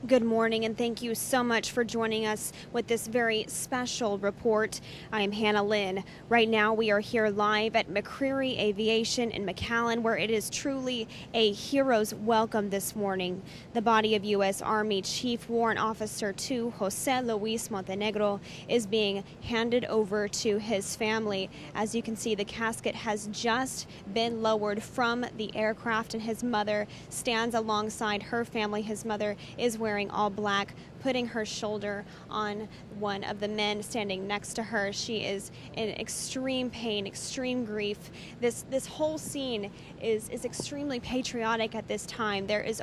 Good morning, and thank you so much for joining us with this very special report. I am Hannah Lynn. Right now, we are here live at McCreery Aviation in McAllen, where it is truly a hero's welcome this morning. The body of U.S. Army Chief Warrant Officer 2 Jose Luis Montenegro is being handed over to his family. As you can see, the casket has just been lowered from the aircraft, and his mother stands alongside her family. His mother is wearing all black, putting her shoulder on one of the men standing next to her. She is in extreme pain, extreme grief. This whole scene is extremely patriotic at this time. There is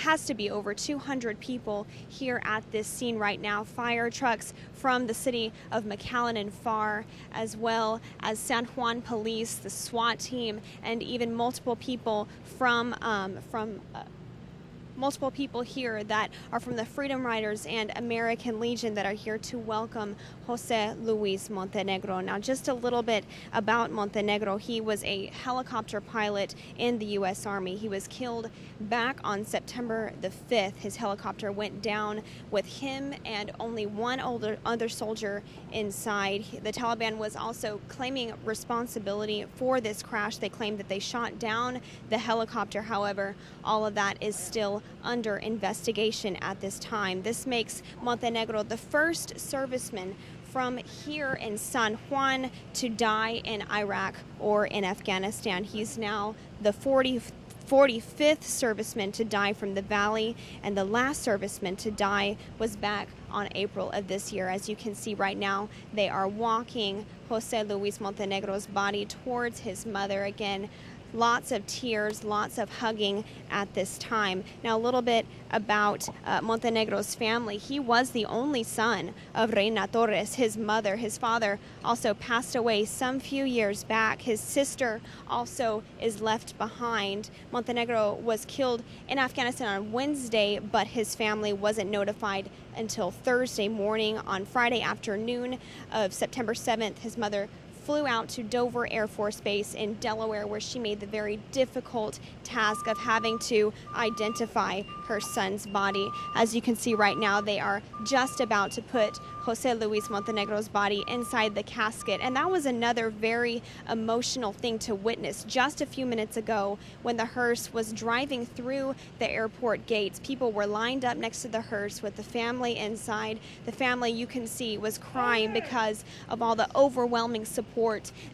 has to be over 200 people here at this scene right now. Fire trucks from the city of McAllen and FAR, as well as San Juan police, the SWAT team, and even multiple people multiple people here that are from the Freedom Riders and American Legion that are here to welcome Jose Luis Montenegro. Now, just a little bit about Montenegro. He was a helicopter pilot in the U.S. Army. He was killed back on September the 5th. His helicopter went down with him and only one other soldier inside. The Taliban was also claiming responsibility for this crash. They claimed that they shot down the helicopter. However, all of that is still under investigation at this time. This makes Montenegro the first serviceman from here in San Juan to die in Iraq or in Afghanistan. He's now the 45th serviceman to die from the valley, and the last serviceman to die was back on April of this year. As you can see right now, they are walking Jose Luis Montenegro's body towards his mother. Again, lots of tears, lots of hugging at this time. Now, a little bit about Montenegro's family. He was the only son of Reina Torres, his mother. His father also passed away some few years back. His sister also is left behind. Montenegro was killed in Afghanistan on Wednesday, but his family wasn't notified until Thursday morning. On Friday afternoon of September 7th, his mother flew out to Dover Air Force Base in Delaware, where she made the very difficult task of having to identify her son's body. As you can see right now, they are just about to put Jose Luis Montenegro's body inside the casket. And that was another very emotional thing to witness just a few minutes ago when the hearse was driving through the airport gates. People were lined up next to the hearse with the family inside. The family, you can see, was crying because of all the overwhelming support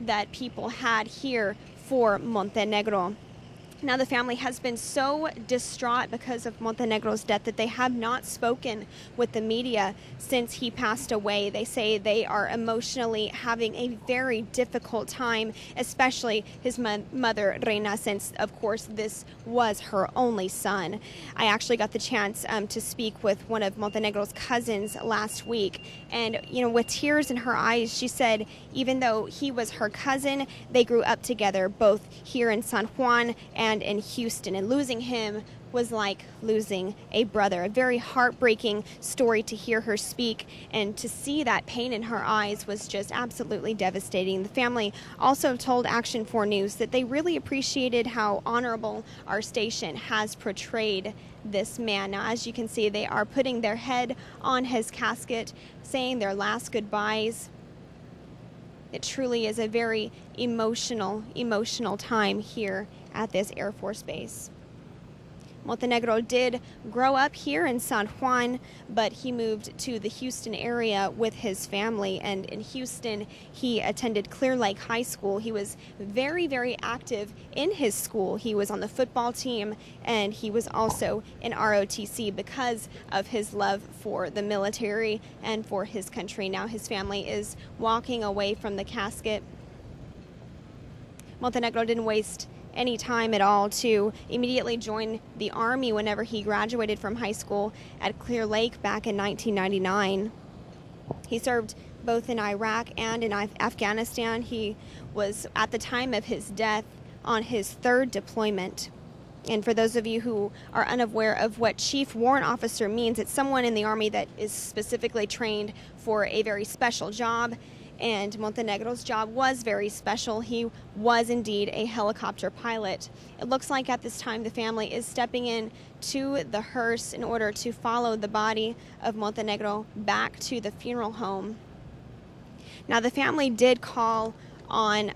that people had here for Montenegro. Now, the family has been so distraught because of Montenegro's death that they have not spoken with the media since he passed away. They say they are emotionally having a very difficult time, especially his mother, Reina, since, of course, this was her only son. I actually got the chance to speak with one of Montenegro's cousins last week, and, with tears in her eyes, she said even though he was her cousin, they grew up together, both here in San Juan and in Houston, and losing him was like losing a brother. A very heartbreaking story to hear her speak, and to see that pain in her eyes was just absolutely devastating. The family also told Action 4 News that they really appreciated how honorable our station has portrayed this man. Now, as you can see, they are putting their head on his casket, saying their last goodbyes. It truly is a very emotional time here at this Air Force base. Montenegro did grow up here in San Juan, but he moved to the Houston area with his family, and in Houston he attended Clear Lake High School. He was very, very active in his school. He was on the football team, and he was also in ROTC because of his love for the military and for his country. Now his family is walking away from the casket. Montenegro didn't waste any time at all to immediately join the Army whenever he graduated from high school at Clear Lake back in 1999. He served both in Iraq and in Afghanistan. He was, at the time of his death, on his third deployment. And for those of you who are unaware of what Chief Warrant Officer means, it's someone in the Army that is specifically trained for a very special job. And Montenegro's job was very special. He was indeed a helicopter pilot. It looks like at this time the family is stepping in to the hearse in order to follow the body of Montenegro back to the funeral home. Now, the family did call on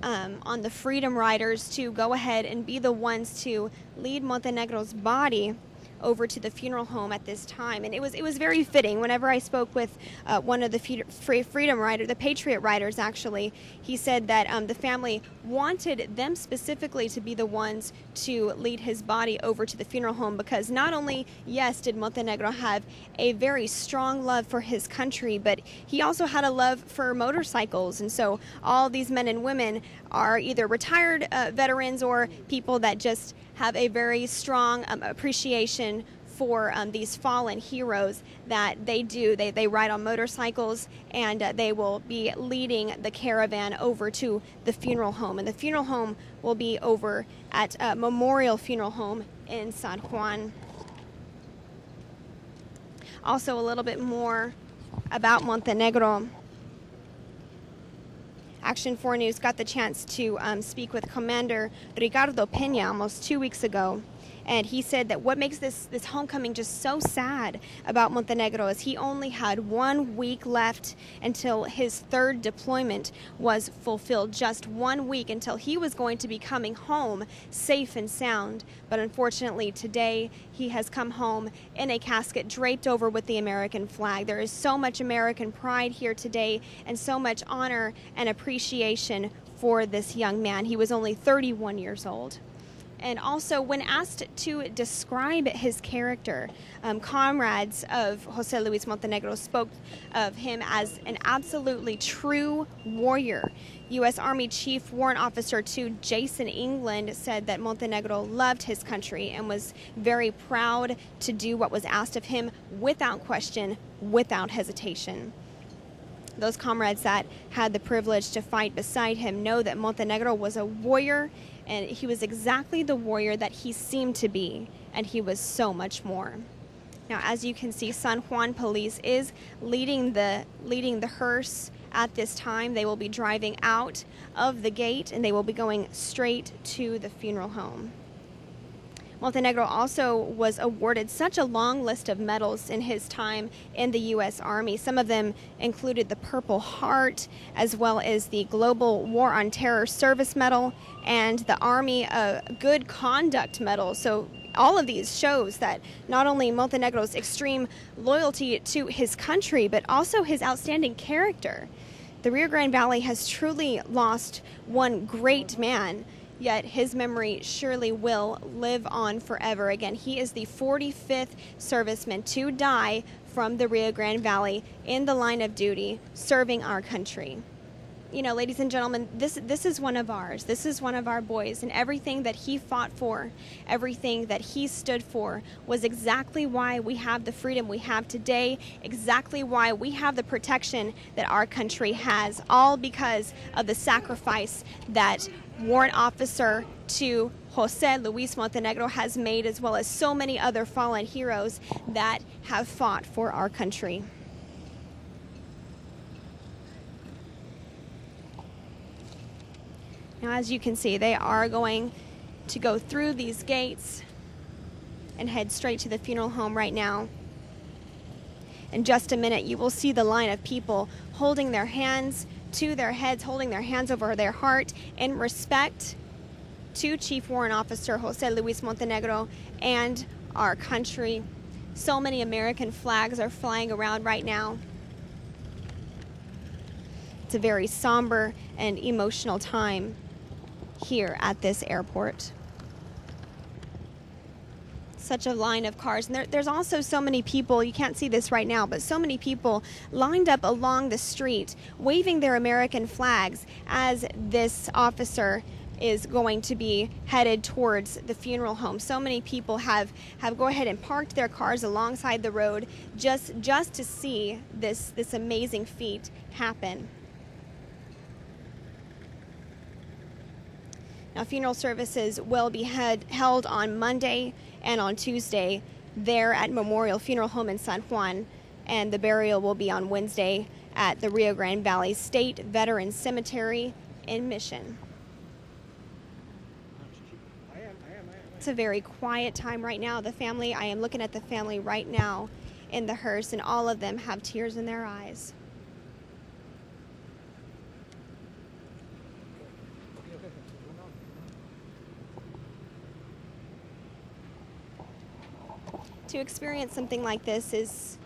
the Freedom Riders to go ahead and be the ones to lead Montenegro's body over to the funeral home at this time. And it was very fitting. Whenever I spoke with one of the Freedom Riders, the Patriot Riders actually, he said that the family wanted them specifically to be the ones to lead his body over to the funeral home, because not only, yes, did Montenegro have a very strong love for his country, but he also had a love for motorcycles. And so all these men and women are either retired veterans or people that just have a very strong appreciation for these fallen heroes that they do. They ride on motorcycles, and they will be leading the caravan over to the funeral home. And the funeral home will be over at Memorial Funeral Home in San Juan. Also, a little bit more about Montenegro. Action 4 News got the chance to speak with Commander Ricardo Peña almost 2 weeks ago. And he said that what makes this homecoming just so sad about Montenegro is he only had 1 week left until his third deployment was fulfilled. Just 1 week until he was going to be coming home safe and sound. But unfortunately today he has come home in a casket draped over with the American flag. There is so much American pride here today and so much honor and appreciation for this young man. He was only 31 years old. And also, when asked to describe his character, comrades of Jose Luis Montenegro spoke of him as an absolutely true warrior. U.S. Army Chief Warrant Officer 2 Jason England said that Montenegro loved his country and was very proud to do what was asked of him without question, without hesitation. Those comrades that had the privilege to fight beside him know that Montenegro was a warrior, and he was exactly the warrior that he seemed to be, and he was so much more. Now, as you can see, San Juan Police is leading the hearse at this time. They will be driving out of the gate, and they will be going straight to the funeral home. Montenegro also was awarded such a long list of medals in his time in the U.S. Army. Some of them included the Purple Heart, as well as the Global War on Terror Service Medal and the Army Good Conduct Medal. So all of these shows that not only Montenegro's extreme loyalty to his country, but also his outstanding character. The Rio Grande Valley has truly lost one great man, yet his memory surely will live on forever. Again, he is the 45th serviceman to die from the Rio Grande Valley in the line of duty, serving our country. You know, ladies and gentlemen, this is one of ours. This is one of our boys, and everything that he fought for, everything that he stood for was exactly why we have the freedom we have today, exactly why we have the protection that our country has, all because of the sacrifice that Warrant Officer 2 Jose Luis Montenegro has made, as well as so many other fallen heroes that have fought for our country. Now, as you can see, they are going to go through these gates and head straight to the funeral home right now. In just a minute, you will see the line of people holding their hands to their heads, holding their hands over their heart in respect to Chief Warrant Officer Jose Luis Montenegro and our country. So many American flags are flying around right now. It's a very somber and emotional time here at this airport. Such a line of cars, and there's also so many people, you can't see this right now, but so many people lined up along the street waving their American flags as this officer is going to be headed towards the funeral home. So many people have go ahead and parked their cars alongside the road just to see this amazing feat happen. Now, funeral services will be held on Monday and on Tuesday there at Memorial Funeral Home in San Juan, and the burial will be on Wednesday at the Rio Grande Valley State Veterans Cemetery in Mission. It's a very quiet time right now. I am looking at the family right now in the hearse, and all of them have tears in their eyes. To experience something like this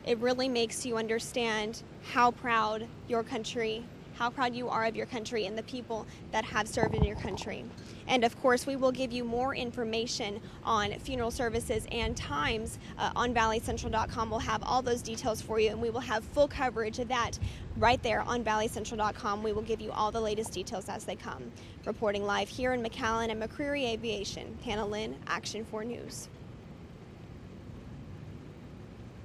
it really makes you understand how proud you are of your country and the people that have served in your country. And of course, we will give you more information on funeral services and times on valleycentral.com. We'll have all those details for you, and we will have full coverage of that right there on valleycentral.com. We will give you all the latest details as they come. Reporting live here in McAllen and McCreery Aviation, Hannah Lynn, Action 4 News.